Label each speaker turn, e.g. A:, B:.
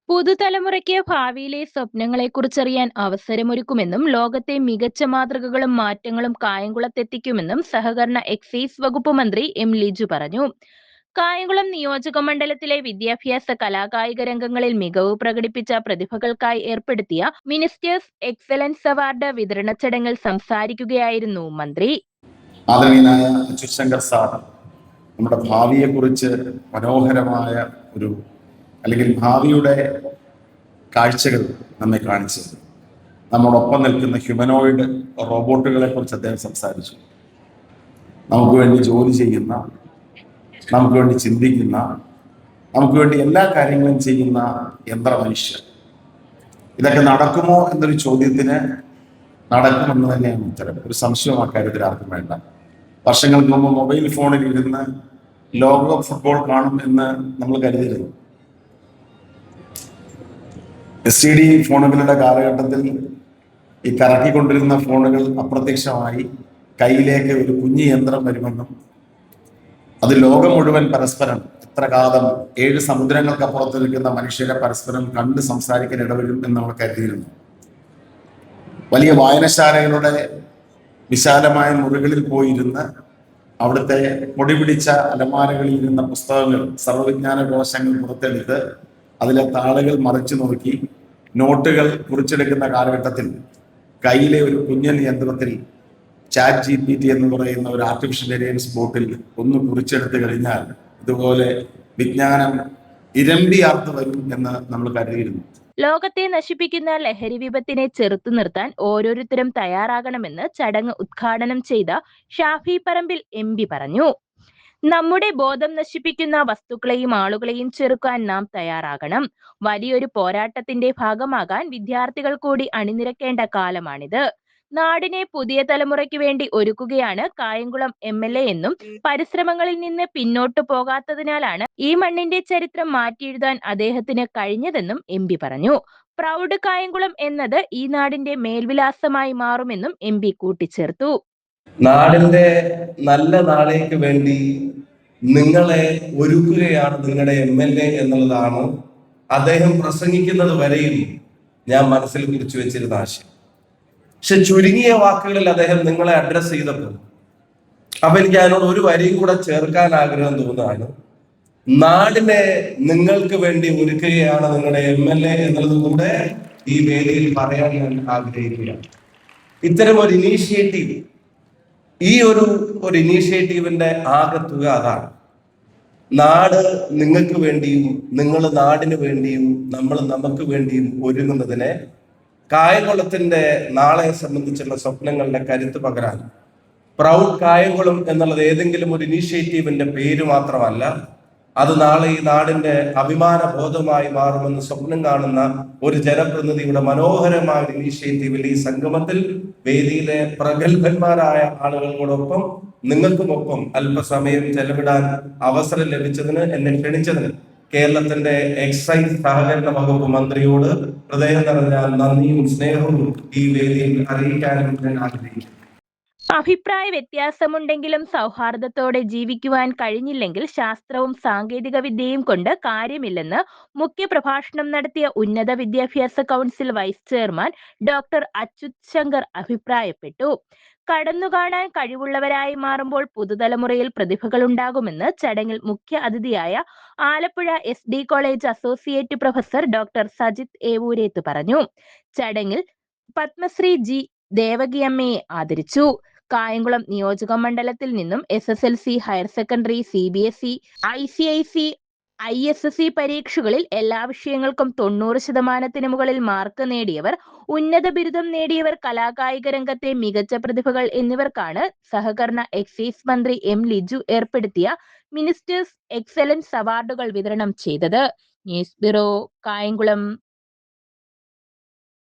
A: പുതുതലമുറയ്ക്ക് ഭാവിയിലെ സ്വപ്നങ്ങളെക്കുറിച്ചറിയാൻ അവസരമൊരുക്കുമെന്നും ലോകത്തെ മികച്ച മാതൃകകളും മാറ്റങ്ങളും കായംകുളത്തെത്തിക്കുമെന്നും സഹകരണ എക്സൈസ് വകുപ്പ് മന്ത്രി എം ലിജു പറഞ്ഞു. കായംകുളം നിയോജക മണ്ഡലത്തിലെ വിദ്യാഭ്യാസ കലാകായിക രംഗങ്ങളിൽ മികവ് പ്രകടിപ്പിച്ച പ്രതിഭകൾക്കായി ഏർപ്പെടുത്തിയ മിനിസ്റ്റേഴ്സ് എക്സലൻസ് അവാർഡ് വിതരണ ചടങ്ങിൽ സംസാരിക്കുകയായിരുന്നു മന്ത്രി.
B: ആദരണീയനായ അച്യുത് ശങ്കർ സാർ നമ്മുടെ ഭാവിയെക്കുറിച്ച് മനോഹരമായ ഒരു അല്ലെങ്കിൽ ഭാവിയുടെ കാഴ്ചകൾ നമ്മെ കാണിച്ചത്. നമ്മോടൊപ്പം നിൽക്കുന്ന ഹ്യൂമനോയിഡ് റോബോട്ടുകളെ കുറിച്ച് അദ്ദേഹം സംസാരിച്ചു. നമുക്ക് വേണ്ടി ജോലി ചെയ്യുന്ന, നമുക്ക് വേണ്ടി ചിന്തിക്കുന്ന, നമുക്ക് വേണ്ടി എല്ലാ കാര്യങ്ങളും ചെയ്യുന്ന യന്ത്രമനുഷ്യർ. ഇതൊക്കെ നടക്കുമോ എന്നൊരു ചോദ്യത്തിന് നടക്കുമെന്ന് തന്നെയാണ് ഉത്തരം. ഒരു സംശയം ആ കാര്യത്തിൽ ആർക്കും വേണ്ട. വർഷങ്ങൾക്ക് മുമ്പ് മൊബൈൽ ഫോണിൽ ഇരുന്ന് ലോകകപ്പ് ഫുട്ബോൾ കാണും എന്ന് നമ്മൾ കരുതിയിരുന്നു. STD ഫോണുകളുടെ കാലഘട്ടത്തിൽ ഈ കറക്കിക്കൊണ്ടിരുന്ന ഫോണുകൾ അപ്രത്യക്ഷമായി കയ്യിലേക്ക് ഒരു കുഞ്ഞു യന്ത്രം വരുമെന്നും അത് ലോകം മുഴുവൻ പരസ്പരം എത്ര കാലം 7 സമുദ്രങ്ങൾക്കപ്പുറത്ത് നിൽക്കുന്ന മനുഷ്യരെ പരസ്പരം കണ്ട് സംസാരിക്കാൻ ഇടവരും എന്ന് നമ്മൾ കരുതിയിരുന്നു. വലിയ വായനശാലകളുടെ വിശാലമായ മുറികളിൽ പോയിരുന്ന് അവിടുത്തെ പൊടിപിടിച്ച അലമാരകളിൽ ഇരുന്ന പുസ്തകങ്ങൾ, സർവ്വവിജ്ഞാന കോശങ്ങൾ പുറത്തെടുത്ത് അതിലെ താളുകൾ മറിച്ചു നോക്കി നോട്ടുകൾ കുറിച്ചെടുക്കുന്ന കാലഘട്ടത്തിൽ കയ്യിലെ ഒരു കുഞ്ഞൻ യന്ത്രത്തിൽ ChatGPT എന്ന് പറയുന്ന ഒരു ആർട്ടിഫിഷ്യൽ ഇന്റലിജൻസ് ബോട്ടിൽ ഒന്ന് കുറിച്ചെടുത്ത് കഴിഞ്ഞാൽ ഇതുപോലെ വിജ്ഞാനം ഇരമ്പിയാർത്ത് വരും എന്ന് നമ്മൾ കരുതിയിരുന്നു.
A: ലോകത്തെ നശിപ്പിക്കുന്ന ലഹരി വിപത്തിനെ ചെറുത്തു നിർത്താൻ ഓരോരുത്തരും തയ്യാറാകണമെന്ന് ചടങ്ങ് ഉദ്ഘാടനം ചെയ്ത ഷാഫി പറമ്പിൽ MP പറഞ്ഞു. നമ്മുടെ ബോധം നശിപ്പിക്കുന്ന വസ്തുക്കളെയും ആളുകളെയും ചെറുക്കാൻ നാം തയ്യാറാകണം. വലിയൊരു പോരാട്ടത്തിന്റെ ഭാഗമാകാൻ വിദ്യാർത്ഥികൾ കൂടി അണിനിരക്കേണ്ട കാലമാണിത്. നാടിനെ പുതിയ തലമുറയ്ക്ക് വേണ്ടി ഒരുക്കുകയാണ് കായംകുളം MLA എന്നും പരിശ്രമങ്ങളിൽ നിന്ന് പിന്നോട്ടു പോകാത്തതിനാലാണ് ഈ മണ്ണിന്റെ ചരിത്രം മാറ്റിയെഴുതാൻ അദ്ദേഹത്തിന് കഴിഞ്ഞതെന്നും MP പറഞ്ഞു. പ്രൗഡ് കായംകുളം എന്നത് ഈ നാടിന്റെ മേൽവിലാസമായി മാറുമെന്നും MP കൂട്ടിച്ചേർത്തു.
C: നാടിന്റെ നല്ല നാളേക്ക് വേണ്ടി നിങ്ങളെ ഒരുക്കുകയാണ് നിങ്ങളുടെ MLA എന്നുള്ളതാണ് അദ്ദേഹം പ്രസംഗിക്കുന്നത് വരെയും ഞാൻ മനസ്സിൽ കുറിച്ചു വെച്ചിരുന്ന ആശയം. പക്ഷെ ചുരുങ്ങിയ വാക്കുകളിൽ അദ്ദേഹം നിങ്ങളെ അഡ്രസ് ചെയ്തപ്പോൾ അപ്പൊ എനിക്ക് അതിനോട് ഒരു വരിയും കൂടെ ചേർക്കാൻ ആഗ്രഹം തോന്നുകയാണ്. നാടിനെ നിങ്ങൾക്ക് വേണ്ടി ഒരുക്കുകയാണ് നിങ്ങളുടെ MLA എന്നുള്ളത് കൂടെ ഈ വേദിയിൽ പറയാൻ ഞാൻ ആഗ്രഹിക്കുകയാണ്. ഇത്തരം ഒരു ഇനീഷ്യേറ്റീവ്, ഈ ഒരു ഇനീഷ്യേറ്റീവിന്റെ ആകെത്തുക അതാണ്. നാട് നിങ്ങൾക്ക് വേണ്ടിയും നിങ്ങൾ നാടിന് വേണ്ടിയും നമ്മൾ നമുക്ക് വേണ്ടിയും ഒരുങ്ങുന്നതിനെ കായംകുളത്തിന്റെ നാളെ സംബന്ധിച്ചുള്ള സ്വപ്നങ്ങളുടെ കരുത്ത് പകരാൻ പ്രൗഡ് കായംകുളം എന്നുള്ളത് ഏതെങ്കിലും ഒരു ഇനീഷ്യേറ്റീവിന്റെ പേര് മാത്രമല്ല, അത് നാളെ ഈ നാടിന്റെ അഭിമാന ബോധമായി മാറുമെന്ന് സ്വപ്നം കാണുന്ന ഒരു ജനപ്രതിനിധിയുടെ മനോഹരമായ ഒരു ഇനീഷ്യേറ്റീവിൽ ഈ സംഗമത്തിൽ വേദിയിലെ പ്രഗത്ഭന്മാരായ ആളുകളോടൊപ്പം നിങ്ങൾക്കുമൊപ്പം അല്പസമയം ചെലവിടാൻ അവസരം ലഭിച്ചതിന്, എന്നെ ക്ഷണിച്ചതിന് കേരളത്തിന്റെ എക്സൈസ് സഹകരണ വകുപ്പ് മന്ത്രിയോട് ഹൃദയം നിറഞ്ഞ നന്ദിയും സ്നേഹവും ഈ വേദിയിൽ അറിയിക്കാനും ഞാൻ ആഗ്രഹിക്കുന്നു.
A: അഭിപ്രായ വ്യത്യാസമുണ്ടെങ്കിലും സൗഹാർദ്ദത്തോടെ ജീവിക്കുവാൻ കഴിഞ്ഞില്ലെങ്കിൽ ശാസ്ത്രവും സാങ്കേതിക വിദ്യയും കൊണ്ട് കാര്യമില്ലെന്ന് മുഖ്യപ്രഭാഷണം നടത്തിയ ഉന്നത വിദ്യാഭ്യാസ council vice chairman doctor Achyut Shankar അഭിപ്രായപ്പെട്ടു. കടന്നുകാണാൻ കഴിവുള്ളവരായി മാറുമ്പോൾ പുതുതലമുറയിൽ പ്രതിഭകളുണ്ടാകുമെന്ന് ചടങ്ങിൽ മുഖ്യ അതിഥിയായ Alappuzha SD college associate professor doctor Sajith Evoorethu പറഞ്ഞു. ചടങ്ങിൽ പത്മശ്രീ G ദേവകിയമ്മയെ ആദരിച്ചു. കായംകുളം നിയോജക മണ്ഡലത്തിൽ നിന്നും SSLC, higher secondary, CBSE, ICIC, ISSE പരീക്ഷകളിൽ എല്ലാ വിഷയങ്ങൾക്കും 90% മുകളിൽ മാർക്ക് നേടിയവർ, ഉന്നത ബിരുദം നേടിയവർ, കലാകായിക രംഗത്തെ മികച്ച പ്രതിഭകൾ എന്നിവർക്കാണ് സഹകരണ എക്സൈസ് മന്ത്രി M ലിജു ഏർപ്പെടുത്തിയ മിനിസ്റ്റേഴ്സ് എക്സലൻസ് അവാർഡുകൾ വിതരണം ചെയ്തത്. News bureau, Kayamkulam.